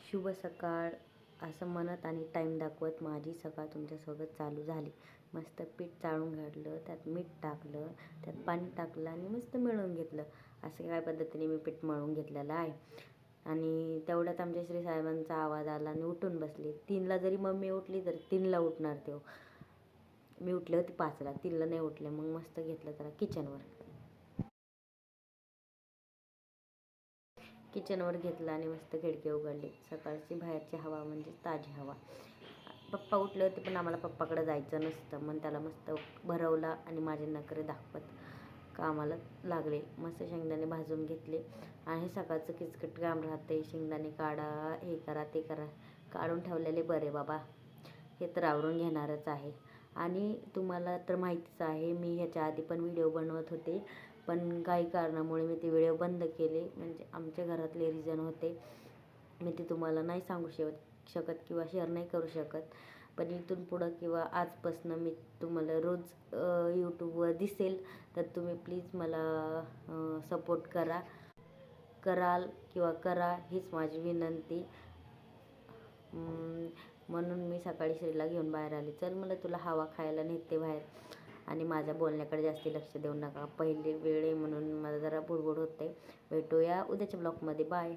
शुभ सकाळ असं म्हणत आणि टाईम दाखवत माझी सकाळ तुमच्यासोबत चालू झाली. मस्त पीठ चाळून घातलं, त्यात मीठ टाकलं, त्यात पाणी टाकलं आणि मस्त मिळून घेतलं. असं काय पद्धतीने मी पीठ मळून घेतलेलं आहे. आणि तेवढ्यात आमच्या श्री साहेबांचा आवाज आला आणि उठून बसले. 3ला जरी मम्मी उठली तर 3ला उठणार ते. मी उठले होते 5ला, 3ला नाही उठले. मग मस्त घेतलं त्याला किचनवर घेतलं आणि मस्त खिडकी उघडली. सकाळची बाहेरची हवा म्हणजे ताजी हवा. पप्पा उठले होते पण आम्हाला पप्पाकडे जायचं नसतं. मग त्याला मस्त भरवला आणि माझे नखरे दाखवत कामाला लागले. मस्त शेंगदाणे भाजून घेतले आणि सकाळचं किचकट काम राहते. शेंगदाणे काढा, हे करा ते करा. काढून ठेवलेले बरे बाबा, हे तर आवरून घेणारच आहे. आणि तुम्हाला तर माहितीच आहे, मी ह्याच्या आधी पण व्हिडिओ बनवत होते, पण काही कारणामुळे मी ते व्हिडिओ बंद केले. म्हणजे आमच्या घरातले रिझन होते, मी ते तुम्हाला नाही सांगू शकत किंवा शेअर नाही करू शकत. पण इथून पुढं किंवा आजपासून मी तुम्हाला रोज यूट्यूबवर दिसेल, तर तुम्ही प्लीज मला सपोर्ट कराल किंवा करा, हीच माझी विनंती. म्हणून मी सकाळी श्रीला घेऊन बाहेर आले. चल मला तुला हवा खायला नेते बाहेर. आणि माझ्या बोलण्याकडे जास्ती लक्ष देऊ नका, पहिले वेळ आहे म्हणून मला जरा बुडबुड होते. भेटूया उद्याच्या ब्लॉगमध्ये. बाय.